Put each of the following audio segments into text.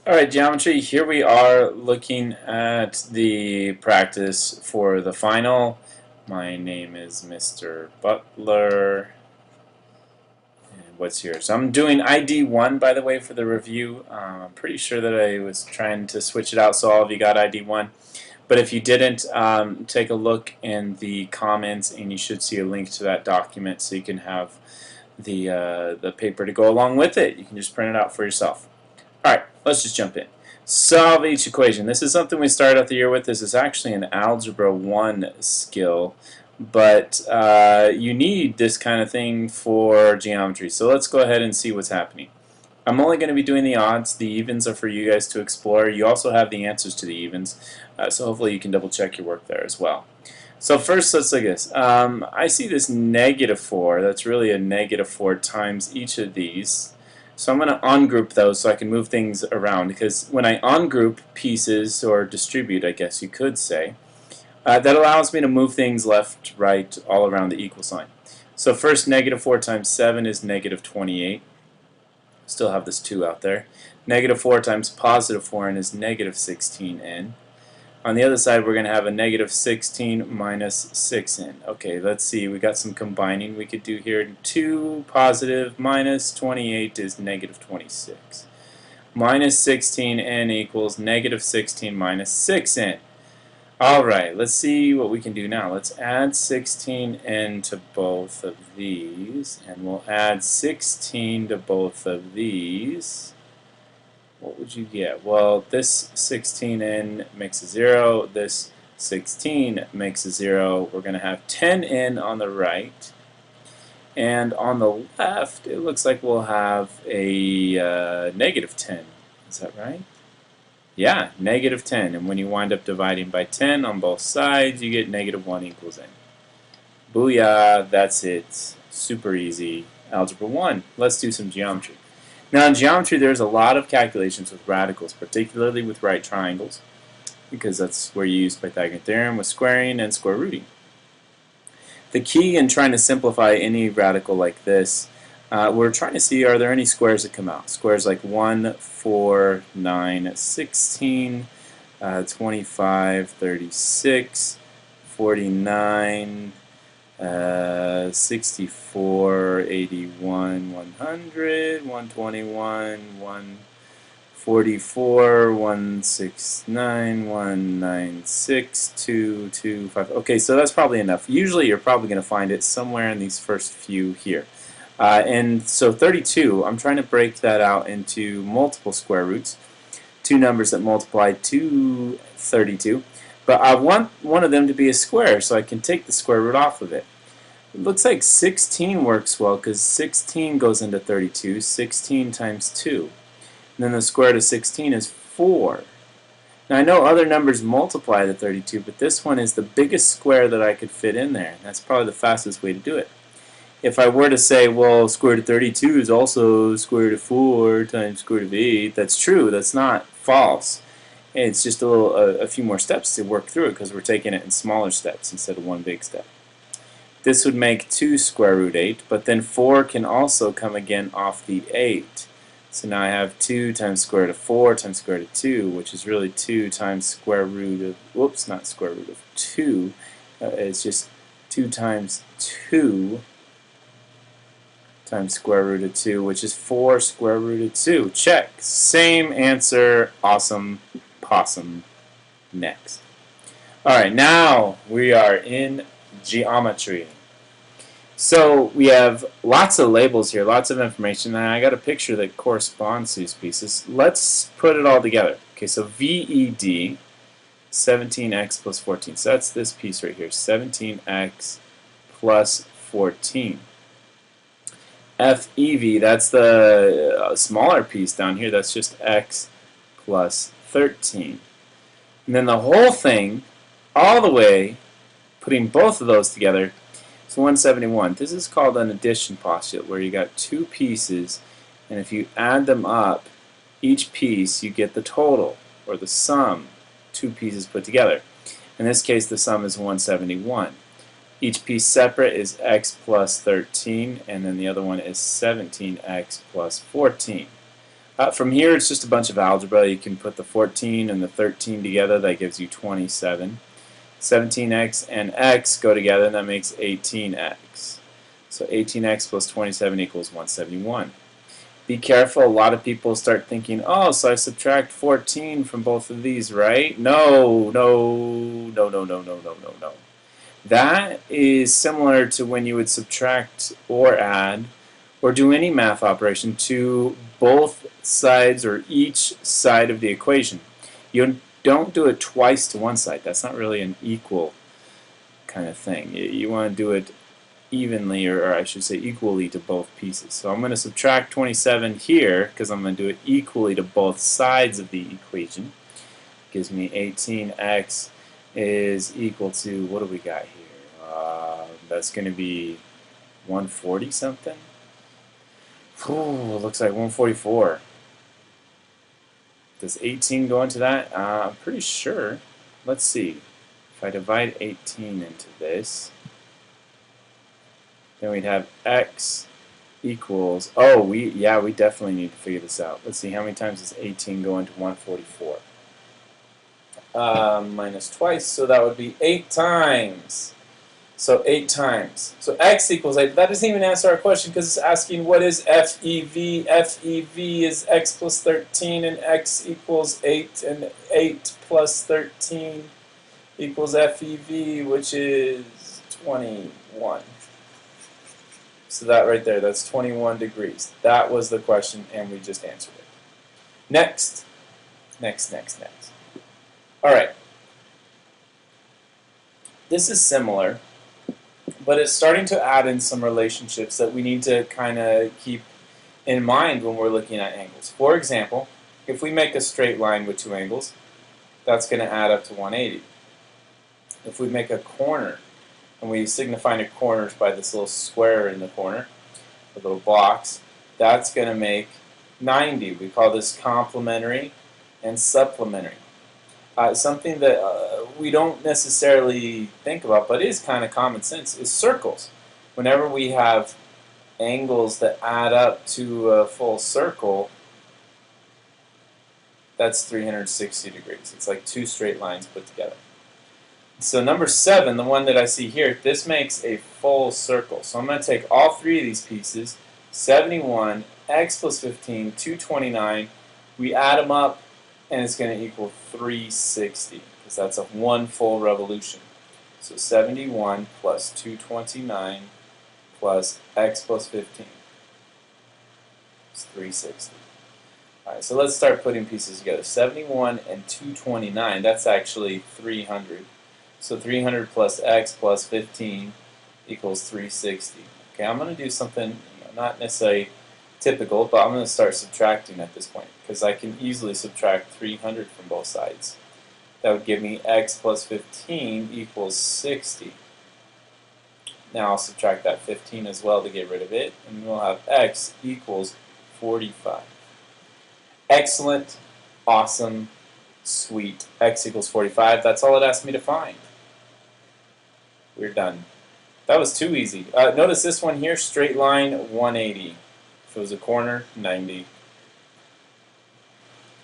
Alright, geometry, here we are looking at the practice for the final. My name is Mr. Butler. And what's here? So I'm doing ID 1, by the way, for the review. I'm pretty sure that I was trying to switch it out so all of you got ID 1. But if you didn't, take a look in the comments and you should see a link to that document so you can have the paper to go along with it. You can just print it out for yourself. Alright, let's just jump in. Solve each equation. This is something we started out the year with. This is actually an Algebra 1 skill, but you need this kind of thing for geometry. So let's go ahead and see what's happening. I'm only going to be doing the odds. The evens are for you guys to explore. You also have the answers to the evens, so hopefully you can double check your work there as well. So first, let's look at this. I see this -4. That's really a -4 times each of these. So I'm going to ungroup those so I can move things around, because when I ungroup pieces, or distribute, I guess you could say, that allows me to move things left, right, all around the equal sign. So first, -4 times 7 is -28. Still have this 2 out there. -4 times +4n is -16n. On the other side, we're going to have a -16 minus 6n. Okay, let's see. We got some combining we could do here. 2 positive minus 28 is -26. Minus 16n equals -16 minus 6n. Alright, let's see what we can do now. Let's add 16n to both of these, and we'll add 16 to both of these. What would you get? Well, this 16n makes a 0, this 16 makes a 0. We're going to have 10n on the right, and on the left it looks like we'll have a -10. Is that right? Yeah, -10, and when you wind up dividing by 10 on both sides, you get -1 equals n. Booyah, that's it. Super easy. Algebra 1. Let's do some geometry. Now in geometry there's a lot of calculations with radicals, particularly with right triangles, because that's where you use Pythagorean theorem with squaring and square rooting. The key in trying to simplify any radical like this, we're trying to see, are there any squares that come out? Squares like 1, 4, 9, 16, 25, 36, 49, 64, 81, 100, 121, 144, 169, 196, 2, 2, 5. Okay, so that's probably enough. Usually you're probably going to find it somewhere in these first few here. And so 32, I'm trying to break that out into multiple square roots, two numbers that multiply to 32. But I want one of them to be a square, so I can take the square root off of it. It looks like 16 works well, because 16 goes into 32, 16 times 2. And then the square root of 16 is 4. Now I know other numbers multiply to 32, but this one is the biggest square that I could fit in there. That's probably the fastest way to do it. If I were to say, well, square root of 32 is also square root of 4 times square root of 8, that's true. That's not false. It's just a few more steps to work through it, because we're taking it in smaller steps instead of one big step. This would make 2 square root 8, but then 4 can also come again off the 8. So now I have 2 times square root of 4 times square root of 2, which is really 2 times square root of, whoops, not square root of 2. It's just 2 times 2 times square root of 2, which is 4 square root of 2. Check. Same answer. Awesome. Possum. Next. Alright, now we are in geometry. So we have lots of labels here, lots of information, and I got a picture that corresponds to these pieces. Let's put it all together. Okay, so VED, 17x plus 14. So that's this piece right here, 17x plus 14. FEV, that's the smaller piece down here, that's just x plus 13. And then the whole thing, all the way, putting both of those together, is 171. This is called an addition postulate, where you got two pieces, and if you add them up, each piece, you get the total, or the sum, two pieces put together. In this case, the sum is 171. Each piece separate is x plus 13, and then the other one is 17x plus 14. From here, it's just a bunch of algebra. You can put the 14 and the 13 together. That gives you 27. 17x and x go together, and that makes 18x. So 18x plus 27 equals 171. Be careful. A lot of people start thinking, oh, so I subtract 14 from both of these, right? No, no, no, no, no, no, no, no, no. That is similar to when you would subtract or add or do any math operation to both sides or each side of the equation. You don't do it twice to one side. That's not really an equal kind of thing. You want to do it evenly, or I should say equally, to both pieces. So I'm going to subtract 27 here because I'm going to do it equally to both sides of the equation. Gives me 18x is equal to, what do we got here? That's going to be 140 something. Ooh, looks like 144. Does 18 go into that? I'm pretty sure. Let's see. If I divide 18 into this, then we'd have x equals, oh, we definitely need to figure this out. Let's see, how many times does 18 go into 144? Minus twice, so that would be 8 times. So 8 times. So x equals 8. That doesn't even answer our question because it's asking what is FEV. FEV is x plus 13 and x equals 8, and 8 plus 13 equals FEV, which is 21. So that right there, that's 21 degrees. That was the question, and we just answered it. Next. All right. This is similar, but it's starting to add in some relationships that we need to kind of keep in mind when we're looking at angles. For example, if we make a straight line with 2 angles, that's going to add up to 180. If we make a corner, and we signify the corners by this little square in the corner, a little box, that's going to make 90. We call this complementary and supplementary. Something that we don't necessarily think about, but is kind of common sense, is circles. Whenever we have angles that add up to a full circle, that's 360 degrees. It's like 2 straight lines put together. So number 7, the one that I see here, this makes a full circle. So I'm going to take all 3 of these pieces, 71, x plus 15, 229. We add them up, and it's going to equal 360, because that's a 1 full revolution. So 71 plus 229 plus x plus 15 is 360. All right, so let's start putting pieces together. 71 and 229, that's actually 300. So 300 plus x plus 15 equals 360. Okay, I'm going to do something not necessarily typical, but I'm going to start subtracting at this point because I can easily subtract 300 from both sides. That would give me x plus 15 equals 60. Now I'll subtract that 15 as well to get rid of it, and we'll have x equals 45. Excellent, awesome, sweet. X equals 45. That's all it asked me to find. We're done. That was too easy. Notice this one here, straight line 180. If it was a corner, 90.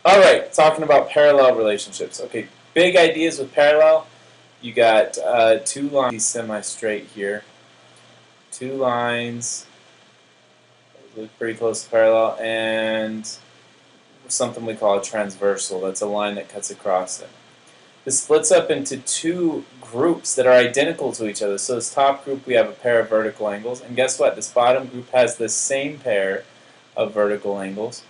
All right, talking about parallel relationships. Okay, big ideas with parallel. You got 2 lines semi-straight here. 2 lines, look pretty close to parallel, and something we call a transversal. That's a line that cuts across it. This splits up into 2 groups that are identical to each other. So this top group, we have a pair of vertical angles, and guess what? This bottom group has the same pair of vertical angles.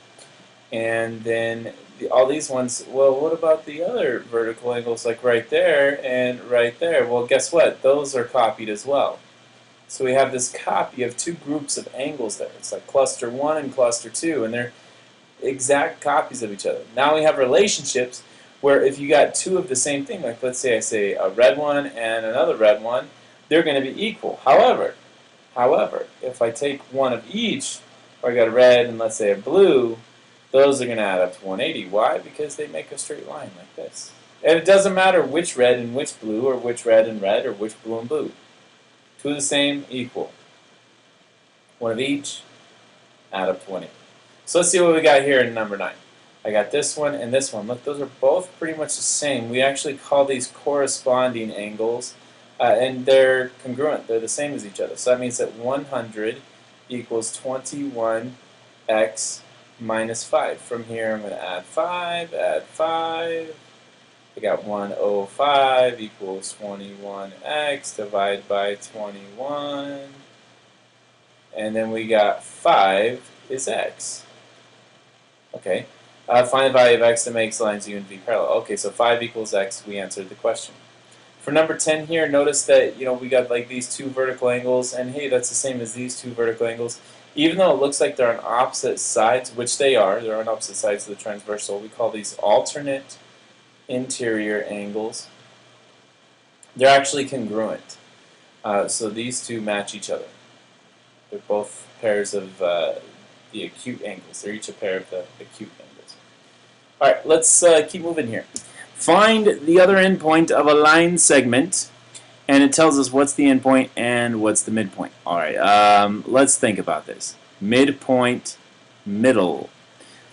And then all these ones, well, what about the other vertical angles, like right there and right there? Well, guess what? Those are copied as well. So we have this copy of 2 groups of angles there. It's like cluster 1 and cluster 2, and they're exact copies of each other. Now we have relationships where if you got 2 of the same thing, like let's say I say a red one and another red one, they're going to be equal. However, if I take one of each, or I got a red and let's say a blue, those are going to add up to 180. Why? Because they make a straight line like this. And it doesn't matter which red and which blue, or which red and red, or which blue and blue. 2 of the same, equal. 1 of each, add up to 180. So let's see what we got here in number 9. I got this one and this one. Look, those are both pretty much the same. We actually call these corresponding angles, and they're congruent. They're the same as each other. So that means that 100 equals 21x minus 5. From here, I'm going to add 5, add 5. I got 105 equals 21x divided by 21. And then we got 5 is x. Okay. Find the value of x that makes lines U and V parallel. Okay, so 5 equals x, we answered the question. For number 10 here, notice that we got like these two vertical angles, and hey, that's the same as these two vertical angles. Even though it looks like they're on opposite sides, which they're on opposite sides of the transversal, we call these alternate interior angles. They're actually congruent. So these two match each other. They're both pairs of the acute angles. They're each a pair of the acute angles. All right, let's keep moving here. Find the other endpoint of a line segment, and it tells us what's the endpoint and what's the midpoint. All right, let's think about this. Midpoint, middle.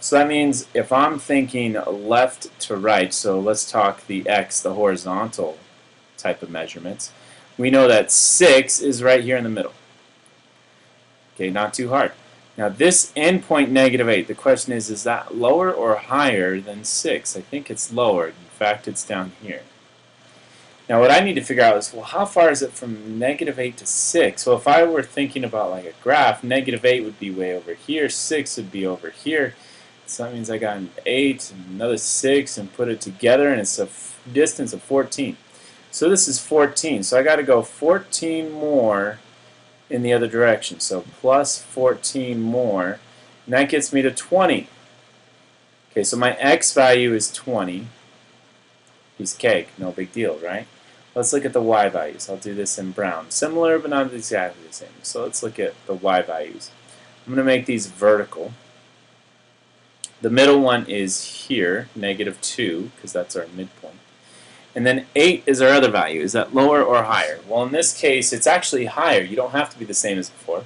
So that means if I'm thinking left to right, so let's talk the x, the horizontal type of measurements, we know that 6 is right here in the middle. Okay, not too hard. Now this endpoint -8, the question is that lower or higher than 6? I think it's lower. In fact, it's down here. Now what I need to figure out is, well, how far is it from -8 to 6? Well, if I were thinking about like a graph, -8 would be way over here, 6 would be over here. So that means I got an 8 and another 6 and put it together, and it's a distance of 14. So this is 14. So I got to go 14 more in the other direction. So plus 14 more, and that gets me to 20. Okay, so my x value is 20. Piece of cake, no big deal, right? Let's look at the y values. I'll do this in brown. Similar, but not exactly the same. So let's look at the y values. I'm going to make these vertical. The middle one is here, -2, because that's our midpoint. And then 8 is our other value. Is that lower or higher? Well, in this case, it's actually higher. You don't have to be the same as before,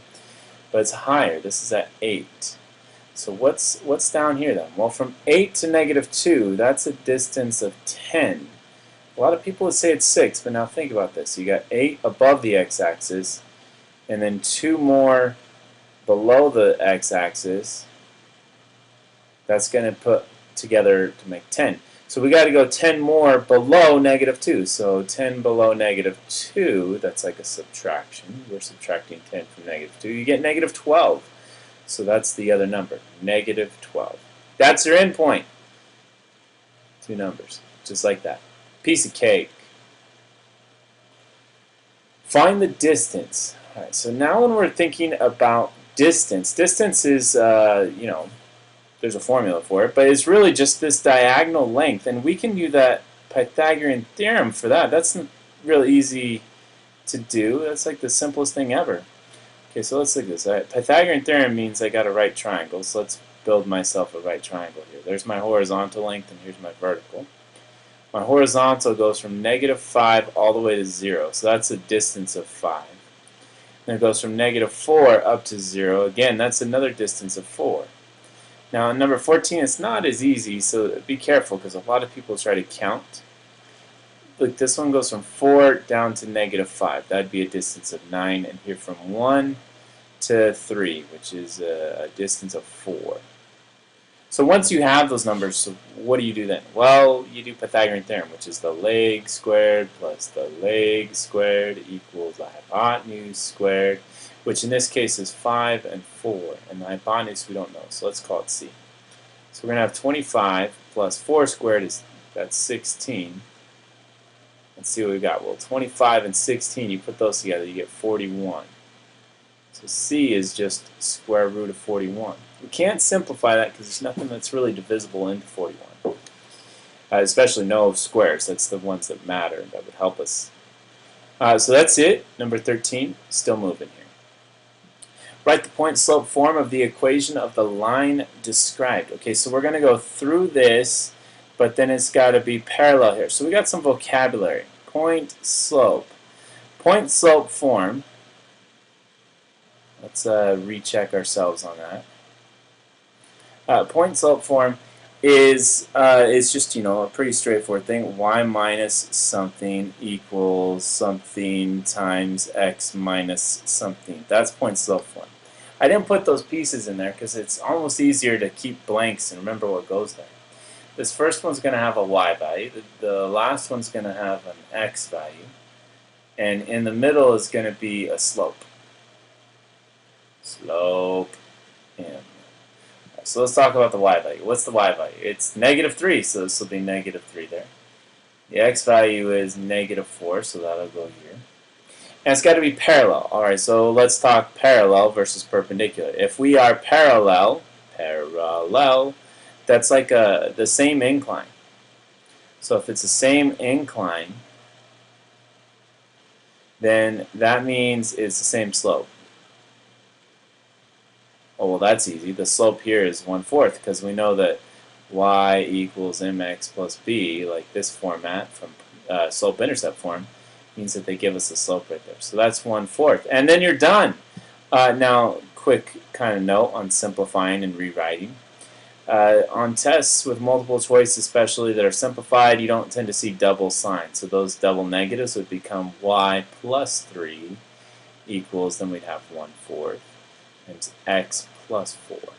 but it's higher. This is at 8. So what's down here then? Well, from 8 to -2, that's a distance of 10. A lot of people would say it's 6, but now think about this. You got 8 above the x-axis, and then 2 more below the x-axis. That's going to put together to make 10. So we got to go 10 more below -2. So 10 below -2, that's like a subtraction. We're subtracting 10 from -2. You get -12. So that's the other number, -12. That's your endpoint. Two numbers, just like that. Piece of cake. Find the distance. All right, so now when we're thinking about distance, distance is, there's a formula for it, but it's really just this diagonal length, and we can use that Pythagorean theorem for that. That's really easy to do. That's like the simplest thing ever. Okay, so let's look at this. All right, Pythagorean theorem means I got a right triangle, so let's build myself a right triangle here. There's my horizontal length, and here's my vertical. My horizontal goes from -5 all the way to 0, so that's a distance of 5. Then it goes from -4 up to 0. Again, that's another distance of 4. Now, in number 14, it's not as easy, so be careful, because a lot of people try to count. Look, this one goes from 4 down to -5. That would be a distance of 9, and here from 1 to 3, which is a distance of 4. So once you have those numbers, so what do you do then? Well, you do Pythagorean theorem, which is the leg squared plus the leg squared equals the hypotenuse squared, which in this case is 5 and 4, and the hypotenuse we don't know, so let's call it C. So we're going to have 25 plus 4 squared that's 16. Let's see what we got. Well, 25 and 16, you put those together, you get 41. So C is just square root of 41. We can't simplify that because there's nothing that's really divisible into 41. Especially no squares. That's the ones that matter. That would help us. So that's it. Number 13. Still moving here. Write the point-slope form of the equation of the line described. Okay, so we're going to go through this, but then it's got to be parallel here. So we got some vocabulary. Point-slope. Point-slope form. Let's recheck ourselves on that. Point slope form is just, you know, a pretty straightforward thing. Y minus something equals something times x minus something. That's point slope form. I didn't put those pieces in there because it's almost easier to keep blanks and remember what goes there. This first one's going to have a y value. The last one's going to have an x value. And in the middle is going to be a slope. Slope m. So let's talk about the y value. What's the y value? It's -3, so this will be -3 there. The x value is -4, so that'll go here. And it's got to be parallel. All right, so let's talk parallel versus perpendicular. If we are parallel, that's like the same incline. So if it's the same incline, then that means it's the same slope. Oh, well, that's easy. The slope here is 1/4 because we know that y equals mx plus b, like this format from slope-intercept form, means that they give us the slope right there. So that's 1/4. And then you're done. Now, quick kind of note on simplifying and rewriting. On tests with multiple choice, especially that are simplified, you don't tend to see double signs. So those double negatives would become y plus 3 equals, then we'd have 1/4 times x plus 4.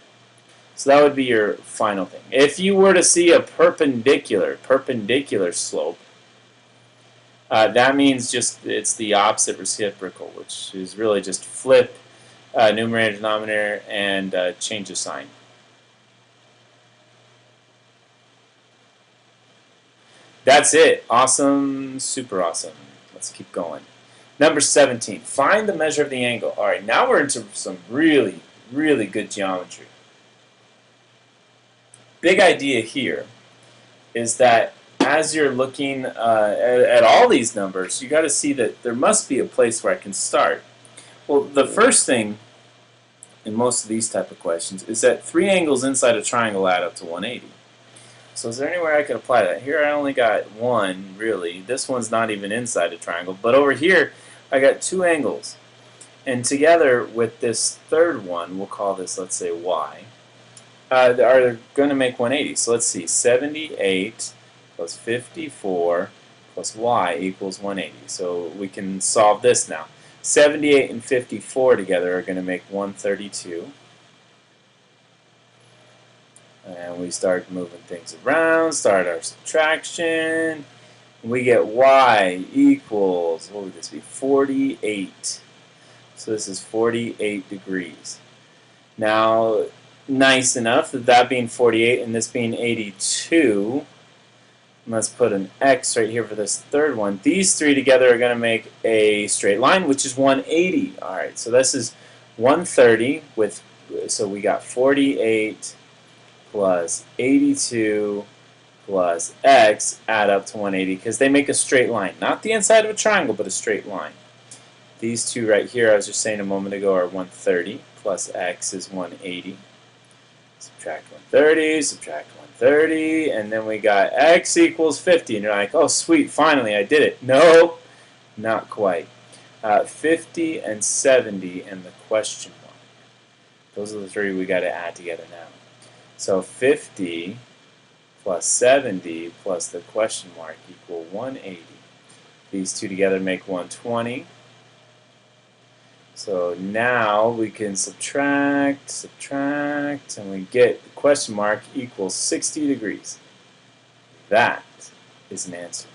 So that would be your final thing. If you were to see a perpendicular slope, that means just it's the opposite reciprocal, which is really just flip numerator, denominator, and change the sign. That's it. Awesome. Super awesome. Let's keep going. Number 17. Find the measure of the angle. All right, now we're into some really, really good geometry. Big idea here is that as you're looking at all these numbers, you got to see that there must be a place where I can start. Well, the first thing in most of these type of questions is that 3 angles inside a triangle add up to 180. So is there anywhere I could apply that? Here I only got one, really. This one's not even inside a triangle. But over here, I got 2 angles. And together with this third one, we'll call this, let's say, y, are going to make 180. So let's see, 78 plus 54 plus y equals 180. So we can solve this now. 78 and 54 together are going to make 132. And we start moving things around, start our subtraction. We get y equals, what would this be, 48. So this is 48 degrees. Now, nice enough that being 48 and this being 82, let's put an x right here for this third one. These 3 together are going to make a straight line, which is 180. All right, so this is 130 with, so we got 48 plus 82 plus x add up to 180 because they make a straight line. Not the inside of a triangle, but a straight line. These 2 right here, I was just saying a moment ago, are 130 plus x is 180. Subtract 130, subtract 130, and then we got x equals 50. And you're like, oh, sweet, finally, I did it. No, not quite. 50 and 70 and the question mark. Those are the 3 we got to add together now. So 50 plus 70 plus the question mark equal 180. These 2 together make 120. So now we can subtract, and we get the question mark equals 60 degrees. That is an answer.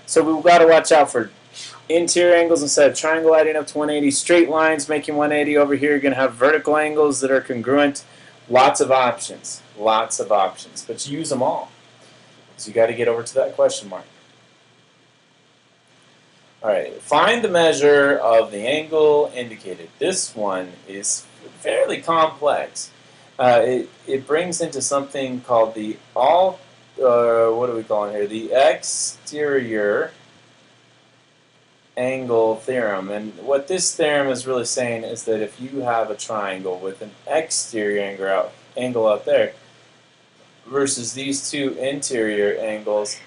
So we've got to watch out for interior angles instead of triangle adding up to 180. Straight lines making 180 over here. You're going to have vertical angles that are congruent. Lots of options, but you use them all. So you got to get over to that question mark. All right, find the measure of the angle indicated. This one is fairly complex. It brings into something called the what do we call it here? The exterior angle theorem. And what this theorem is really saying is that if you have a triangle with an exterior angle out there versus these 2 interior angles,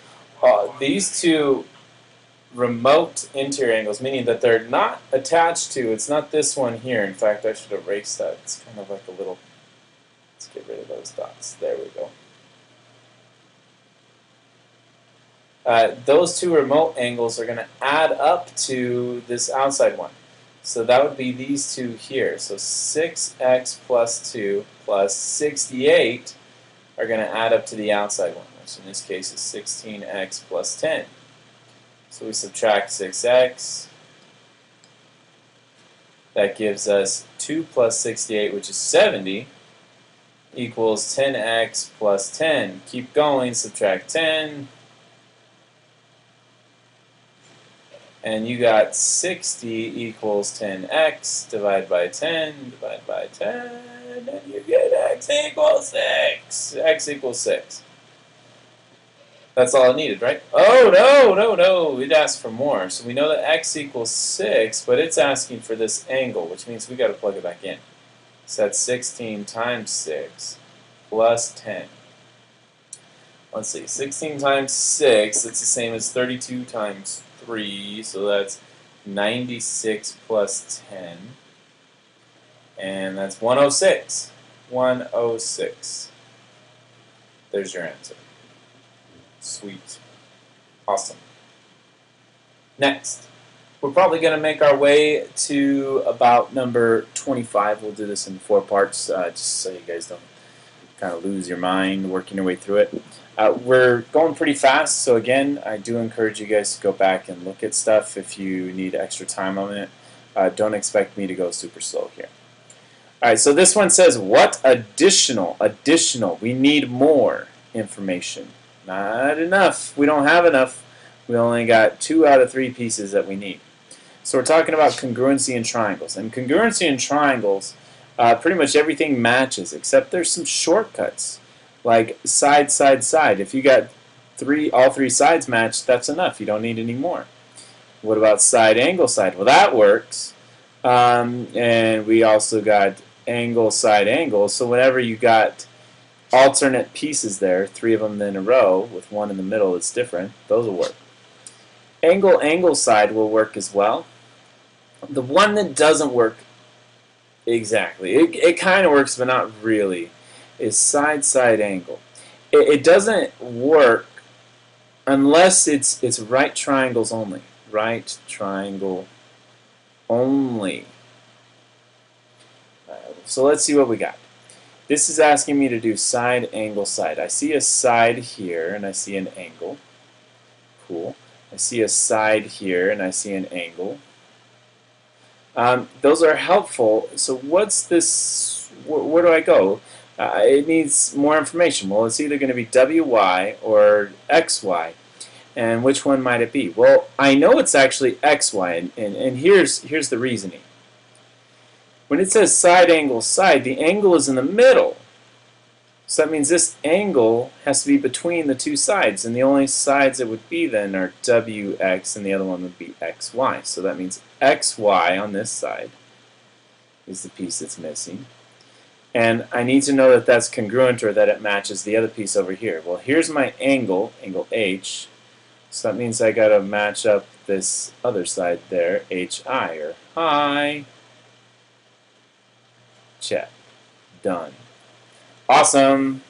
these 2 remote interior angles, meaning that they're not attached to, it's not this one here. In fact, I should erase that. It's kind of like a little, Let's get rid of those dots. There we go. Those two remote angles are going to add up to this outside one. So that would be these two here. So 6x plus 2 plus 68 are going to add up to the outside one, which in this case is 16x plus 10. So we subtract 6x. That gives us 2 plus 68, which is 70, equals 10x plus 10. Keep going, subtract 10. And you got 60 equals 10x divided by 10 divided by 10, and you get x equals 6. X equals 6. That's all I needed, right? Oh, no. It asked for more. So we know that x equals 6, but it's asking for this angle, which means we got to plug it back in. So that's 16 times 6 plus 10. Let's see. 16 times 6, it's the same as 32 times 3, so that's 96 plus 10. And that's 106. 106. There's your answer. Sweet. Awesome. Next, we're probably going to make our way to about number 25. We'll do this in 4 parts, just so you guys don't kind of lose your mind working your way through it. We're going pretty fast, so again, I do encourage you guys to go back and look at stuff if you need extra time on it. Don't expect me to go super slow here. Alright, so this one says, what additional, we need more information. Not enough. We don't have enough. We only got 2 out of 3 pieces that we need. So we're talking about congruency in triangles. And congruency in triangles, pretty much everything matches, except there's some shortcuts, like side, side, side. If you got all 3 sides matched, that's enough. You don't need any more. What about side, angle, side? Well, that works. And we also got angle, side, angle. So whenever you got alternate pieces there, 3 of them in a row with 1 in the middle that's different, those will work. Angle, angle, side will work as well. The one that doesn't work exactly, it kind of works but not really, is side, side, angle. It doesn't work unless it's right triangles only. Right triangle only. So let's see what we got. This is asking me to do side, angle, side. I see a side here and I see an angle. Cool. I see a side here and I see an angle. Those are helpful. So what's this? Where do I go? It needs more information. Well, it's either going to be WY or XY. And which one might it be? Well, I know it's actually XY, and here's the reasoning. When it says side, angle, side, the angle is in the middle. So that means this angle has to be between the 2 sides, and the only sides it would be then are WX, and the other one would be XY. So that means XY on this side is the piece that's missing. And I need to know that that's congruent or that it matches the other piece over here. Well, here's my angle, angle H. So that means I got to match up this other side there, HI, or hi. Check. Done. Awesome.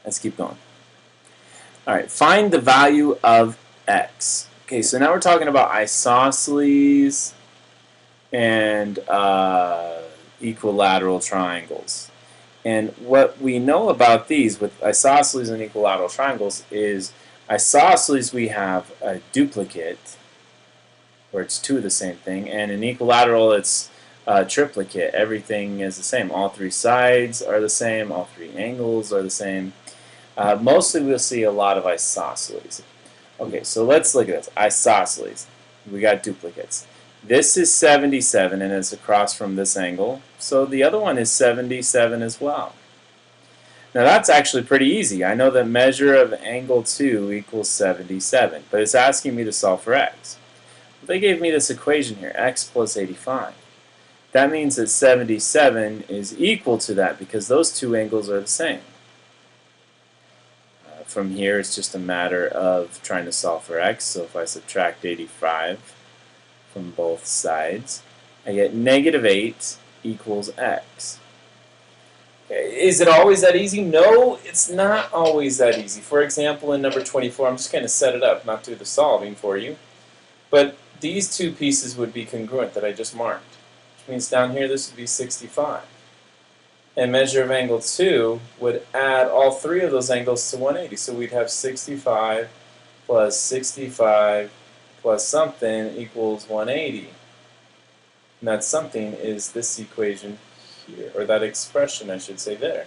Let's keep going. Alright, find the value of x. Okay, so now we're talking about isosceles and equilateral triangles. And what we know about these with isosceles and equilateral triangles is isosceles we have a duplicate, where it's 2 of the same thing, and in equilateral it's triplicate. Everything is the same. All 3 sides are the same. All 3 angles are the same. Mostly we'll see a lot of isosceles. Okay, so let's look at this. Isosceles. We got duplicates. This is 77 and it's across from this angle. So the other one is 77 as well. Now that's actually pretty easy. I know the measure of angle 2 equals 77, but it's asking me to solve for x. They gave me this equation here, x plus 85. That means that 77 is equal to that because those 2 angles are the same. From here, it's just a matter of trying to solve for x. So if I subtract 85 from both sides, I get negative 8 equals x. Is it always that easy? No, it's not always that easy. For example, in number 24, I'm just going to set it up, not do the solving for you. But these two pieces would be congruent that I just marked, which means down here this would be 65. And measure of angle 2 would add all three of those angles to 180. So we'd have 65 plus 65 plus something equals 180. And that something is this equation here, or that expression I should say there.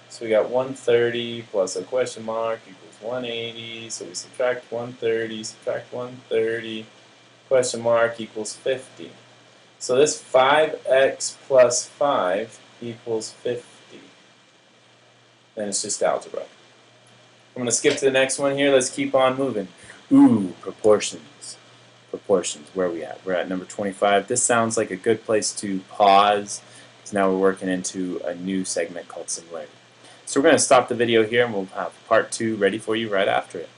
So we got 130 plus a question mark equals 180. So we subtract 130, subtract 130, question mark equals 50. So this 5x plus 5 equals 50. Then it's just algebra. I'm going to skip to the next one here. Let's keep on moving. Ooh, proportions. Proportions, where are we at? We're at number 25. This sounds like a good place to pause, because now we're working into a new segment called similarity. So we're going to stop the video here, and we'll have part 2 ready for you right after it.